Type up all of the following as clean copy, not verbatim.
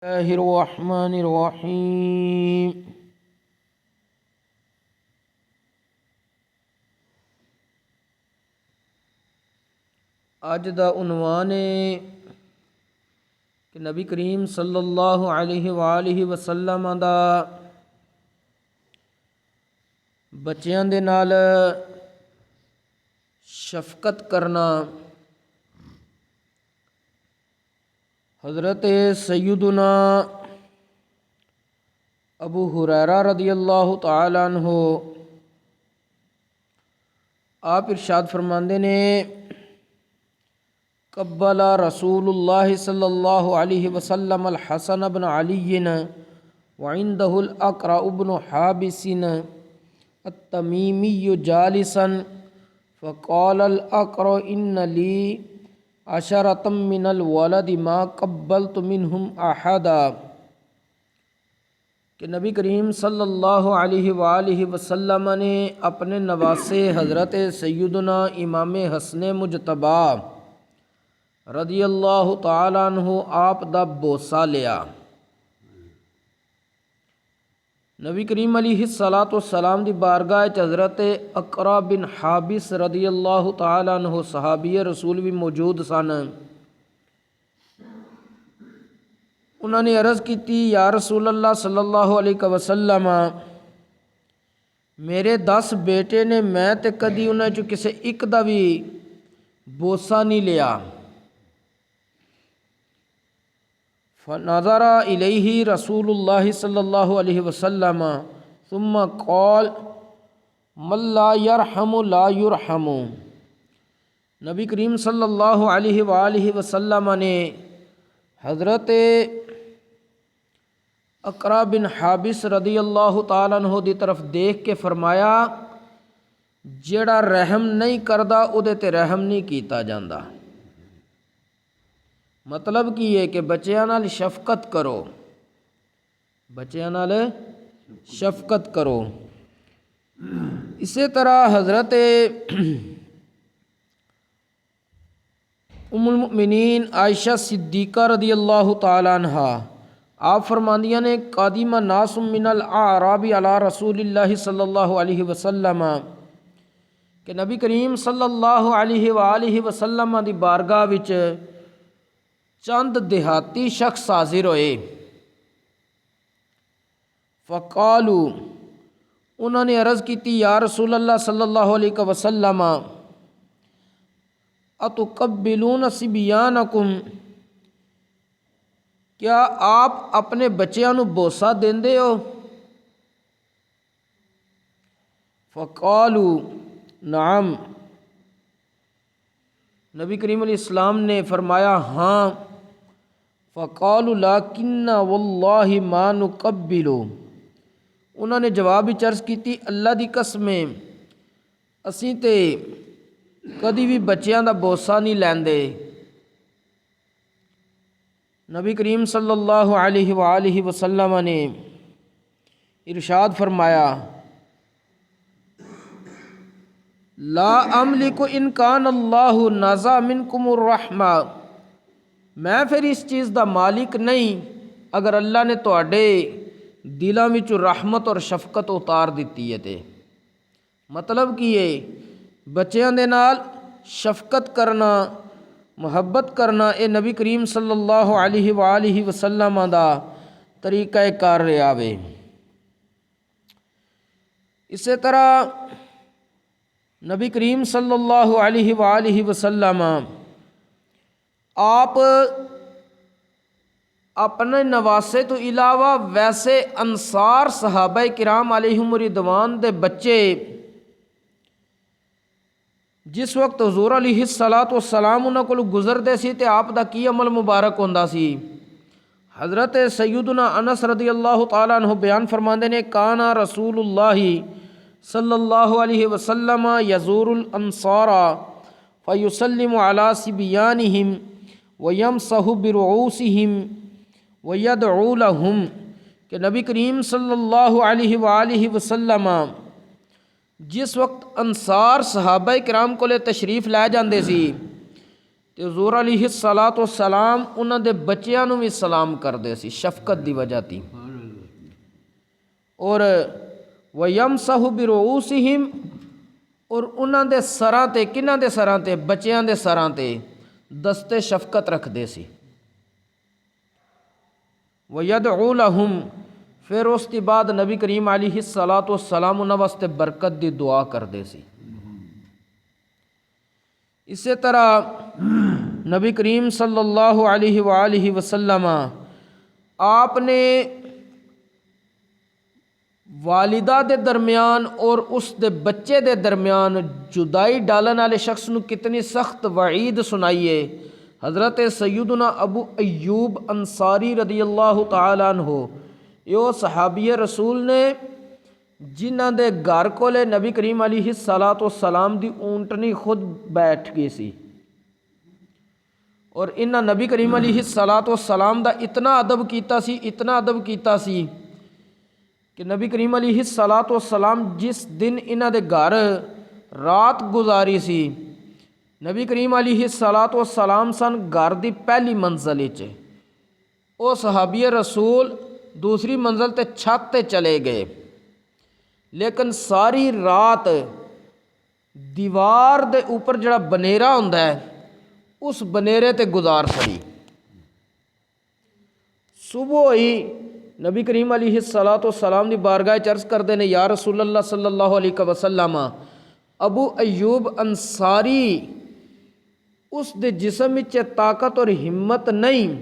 اللہ الرحمن الرحیم۔ اج دا عنوان ہے کہ نبی کریم صلی اللہ علیہ وآلہ وسلم دا بچیاں دے نال شفقت کرنا۔ حضرت سیدنا ابو ہریرہ رضی اللہ تعالی عنہ آپ ارشاد فرماندے نے، قبل رسول اللہ صلی اللہ علیہ وسلم الحسن بن علی وعندہ الاقرع بن حابس التمیمی جالسا فقال الاقرع ان لی عشرة من الولد ما قبلت منہم احدا، کہ نبی کریم صلی اللہ علیہ وآلہ وسلم نے اپنے نواسے حضرت سیدنا امام حسن مجتبی رضی اللہ تعالیٰ عنہ آپ دا بوسہ لیا۔ نبی کریم علیہ السلام دی بارگاہ حضرت اقرع بن حابس رضی اللہ تعالیٰ عنہ صحابی رسول بھی موجود سن۔ انہوں نے عرض کی، یا رسول اللہ صلی اللہ علیہ وسلم، میرے 10 بیٹے نے، میں تے کدی انہیں چو کسے ایک دا بھی بوسہ نہیں لیا۔ فنظر الیہ رسول اللہ صلی اللہ علیہ وسلم ثم قال من لا یرحم لا یرحم۔ نبی کریم صلی اللہ علیہ وآلہ وسلم نے حضرت اقرع بن حابس رضی اللہ تعالیٰ عنہ دی طرف دیکھ کے فرمایا، جیڑا رحم نہیں کردا اودے تے رحم نہیں کیتا جاندا۔ مطلب کی ہے کہ بچیاں نال شفقت کرو، بچیاں نال شفقت کرو۔ اسی طرح حضرت ام المؤمنین عائشہ صدیقہ رضی اللہ تعالیٰ عنہ آپ فرماندیاں نے، قادم ناس من الاعراب علی رسول اللہ صلی اللہ علیہ وسلم، کہ نبی کریم صلی اللہ علیہ وآلہ وسلم دی بارگاہ وچ چند دیہاتی شخص حاضر ہوئے۔ فقالو، انہوں نے عرض کی، یا رسول اللہ صلی اللہ علیہ وسلم، اتقبلون صبیانکم، کیا آپ اپنے بچیاں نو بوسہ دیندے ہو؟ فقالو نعم، نبی کریم علیہ السلام نے فرمایا ہاں۔ فقالوا لکن واللہ ما نقبل، انہوں نے جواب عرض کی، اللہ دی قسم اسی تے کدی بھی بچیاں دا بوسہ نہیں لیندے۔ نبی کریم صلی اللہ علیہ وآلہ وسلم نے ارشاد فرمایا، لا املک ان کان اللہ نزع منکم الرحمہ، میں پھر اس چیز دا مالک نہیں اگر اللہ نے تواڈے دلاں وچ رحمت اور شفقت اتار دیتی ہے تے۔ مطلب کی ہے بچیاں دے نال شفقت کرنا، محبت کرنا، اے نبی کریم صلی اللہ علیہ وآلہ وسلم دا طریقہ کار رہا وے۔ اسی طرح نبی کریم صلی اللہ علیہ وآلہ وسلم آپ اپنے نواسے تو علاوہ ویسے انصار صحابہ کرام علیہم رضوان دے بچے جس وقت حضور علیہ السلام انہاں کولوں گزردے سی تے آپ دا کی عمل مبارک ہوندا سی؟ حضرت سیدنا انس رضی اللہ تعالیٰ عنہ بیان فرماندے نے، کانا رسول اللہ صلی اللہ علیہ وسلم یزور الانصار فیسلم علی صبیانہم ویمسح برعوسہم ویدعو لہم، کہ نبی کریم صلی اللہ علیہ وآلہ وسلم جس وقت انصار صحابہ کرام کولے تشریف لے جاندے سی ਤੇ ਹਜ਼ੂਰ ਅਲੈਹਿਸਸਲਾਤੁ ਵਸਸਲਾਮ ਉਹਨਾਂ ਦੇ ਬੱਚਿਆਂ ਨੂੰ ਵੀ ਸਲਾਮ ਕਰਦੇ ਸੀ ਸ਼ਫਕਤ ਦੀ ਵਜ੍ਹਾ ਤੀ। ਔਰ ਵਯਮਸਹੁ ਬਿਰਊਸਿਹਿਮ, ਔਰ ਉਹਨਾਂ ਦੇ ਸਰਾਂ ਤੇ, ਕਿਹਨਾਂ ਦੇ ਸਰਾਂ ਤੇ? ਬੱਚਿਆਂ ਦੇ ਸਰਾਂ ਤੇ ਦਸਤੇ ਸ਼ਫਕਤ ਰੱਖਦੇ ਸੀ। ਵਯਦਊ ਲਹੁਮ, ਫਿਰ ਉਸ ਤੋਂ ਬਾਅਦ ਨਬੀ ਕਰੀਮ ਅਲੈਹਿਸਸਲਾਤੁ ਵਸਸਲਾਮ ਉਹਨਾਂ ਵਾਸਤੇ ਬਰਕਤ ਦੀ ਦੁਆ ਕਰਦੇ ਸੀ। ਇਸੇ ਤਰ੍ਹਾਂ ਨਬੀ ਕਰੀਮ ਸੱਲੱਲਾਹੁ ਅਲੈਹਿ ਵਸੱਲਮ آپ نے والدہ دے درمیان اور اس دے بچے دے درمیان جدائی ڈالن والے شخص نو کتنی سخت وعید سنائیے۔ حضرت سیدنا ابو ایوب انصاری رضی اللہ تعالیٰ عنہ، یہ صحابی رسول نے جنہ دے گھر کولے نبی کریم علیہ الصلاۃ والسلام دی اونٹنی خود بیٹھ گئی سی، اور انہاں نبی کریم علیہ الصلاۃ والسلام دا اتنا ادب کیتا سی، اتنا ادب کیتا سی کہ نبی کریم علیہ الصلاۃ والسلام جس دن انہاں دے گھر رات گزاری سی، نبی کریم علیہ الصلاۃ والسلام سن گھر دی پہلی منزل وچ، او صحابی رسول دوسری منزل تے چھت تے چلے گئے، لیکن ساری رات دیوار دے اوپر جڑا بنیرا ہوندا ہے اس بنیرے تے گزار چھڑی۔ صبح ہوئی، نبی کریم علیہ الصلاۃ والسلام دی بارگاہ عرض کردے نے، یا رسول اللہ صلی اللہ علیہ وسلم، ابو ایوب انصاری اس دے جسم وچ طاقت اور ہمت نہیں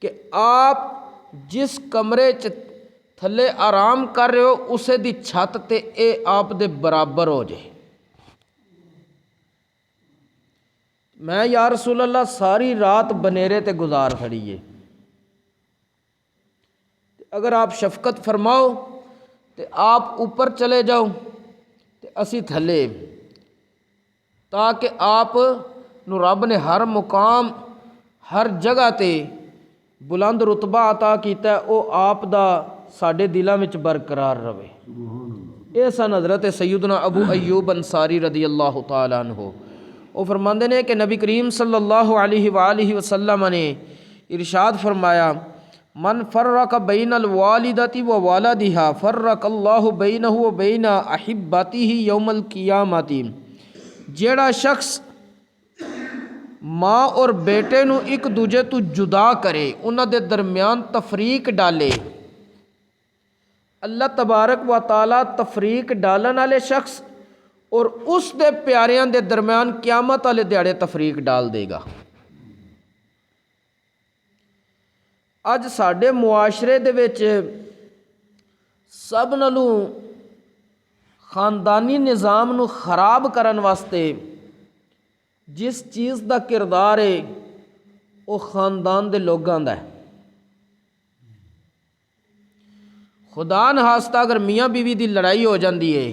کہ آپ جس کمرے چ تھلے آرام کر رہے ہو اسے دی چھت تے اے آپ دے برابر ہو جائے۔ میں یا رسول اللہ ساری رات بنیرے تے گزار کھڑیے، اگر آپ شفقت فرماؤ تو آپ اوپر چلے جاؤ تو اسی تھلے، تاکہ آپ نو رب نے ہر مقام ہر جگہ تے بلند رتبہ عطا کیتا ہے، او آپ دا ساڈے دلاں وچ برقرار رہے۔ اے سن حضرت سیدنا ابو ایوب انصاری رضی اللہ تعالیٰ عنہ۔ وہ فرماندے نے کہ نبی کریم صلی اللہ علیہ وآلہ وسلم نے ارشاد فرمایا، من فرق بین الوالدۃ و والدہا فرق اللہ بینہ و بین احبتہ یوم القیامۃ، جیڑا شخص ماں اور بیٹے نو ایک دوجے تو جدا کرے، انہاں دے درمیان تفریق ڈالے، اللہ تبارک و تعالیٰ تفریق ڈالن والے شخص اور اس دے پیاریاں دے درمیان قیامت والے دیہڑے تفریق ڈال دے گا۔ اج ساڈے معاشرے دے وچ سب نالوں خاندانی نظام نو خراب کرن واسطے جس چیز دا کردار ہے وہ خاندان دے لوگاں دا ہے۔ خدا نخواستہ اگر میاں بیوی دی لڑائی ہو جاندی ہے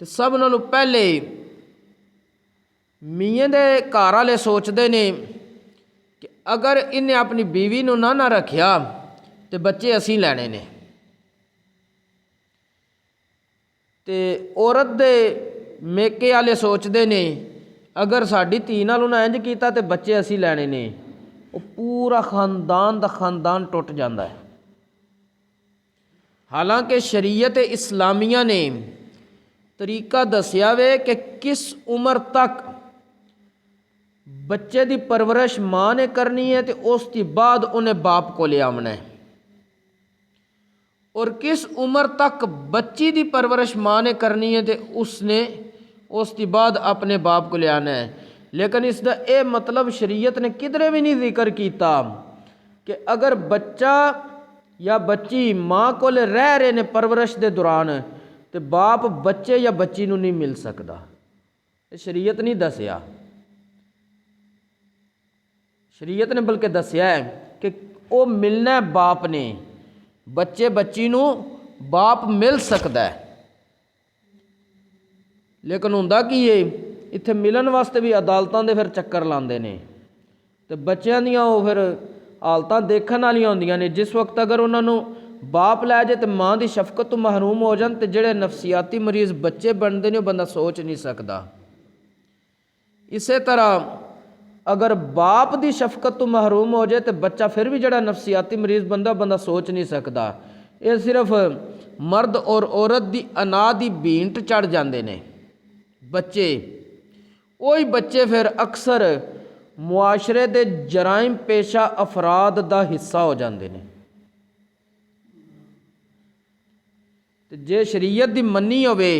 تو سب نالوں پہلے میاں دے گھر والے سوچدے نے کہ اگر انہیں اپنی بیوی نو نہ رکھیا تو بچے اسی لینے نے، تے عورت دے میکے والے سوچدے نے اگر ساڈی دھی نال انہاں انج کیتا تے بچے اسی لینے نے، وہ پورا خاندان دا خاندان ٹوٹ جاندا ہے۔ حالانکہ شریعت اسلامیہ نے طریقہ دسیا وے کہ کس عمر تک بچے دی پرورش ماں نے کرنی ہے تے اس دی بعد انہیں باپ کو لے آمنا ہے، اور کس عمر تک بچی دی پرورش ماں نے کرنی ہے تے اس نے اس دی بعد اپنے باپ کو لے آنا ہے۔ لیکن اس دا اے مطلب شریعت نے کدھرے بھی نہیں ذکر کیتا کہ اگر بچہ یا بچی ماں کو لے رہ رہے نے پرورش دے دوران تے باپ بچے یا بچی نو نہیں مل سکتا، شریعت نہیں دسیا۔ شریعت نے بلکہ دسیا ہے کہ وہ ملنا ہے باپ نے، بچے بچی نو باپ مل سکتا ہے، لیکن ہوندا کی ہے اتنے ملن واسطے بھی عدالتاں دے پھر چکر لاندے نے، تے بچیاں دیاں وہ پھر حالتاں دیکھن والیاں ہوندیاں نے، جس وقت اگر انہاں نو باپ لے جائے تو ماں دی شفقت تو محروم ہو جان، تے جڑے نفسیاتی مریض بچے بنتے ہیں وہ بندہ سوچ نہیں سکتا۔ اسی طرح اگر باپ دی شفقت تو محروم ہو جائے تو بچہ پھر بھی جڑا نفسیاتی مریض بندہ سوچ نہیں سکتا. یہ صرف مرد اور عورت دی انا دی بھینٹ چڑھ جاندے نے بچے. وہی بچے پھر اکثر معاشرے دے جرائم پیشہ افراد دا حصہ ہو جاندے نے. جے شریعت دی منی ہوئے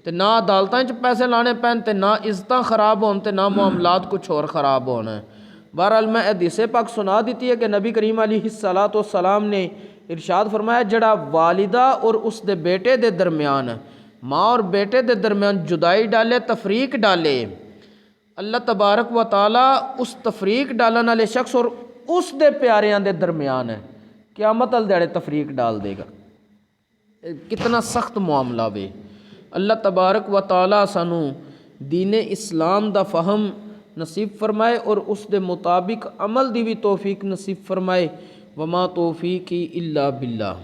تو نہ عدالتاں چ پیسے لانے پین تے نہ عزتاں خراب ہون تے نہ معاملات کچھ اور خراب ہون. بہرحال میں حدیث پاک سنا دیتی ہے کہ نبی کریم علیہ الصلوۃ والسلام نے ارشاد فرمایا جڑا والدہ اور اس دے بیٹے دے درمیان ماں اور بیٹے دے درمیان جدائی ڈالے تفریق ڈالے اللہ تبارک و تعالی اس تفریق ڈالن والے شخص اور اس دے پیاریاں دے درمیان قیامت ال دیڑے تفریق ڈال دے گا. کتنا سخت معاملہ وے. اللہ تبارک و تعالی سانو دین اسلام دا فہم نصیب فرمائے اور اس دے مطابق عمل دی بھی توفیق نصیب فرمائے. وما توفیقی الا باللہ.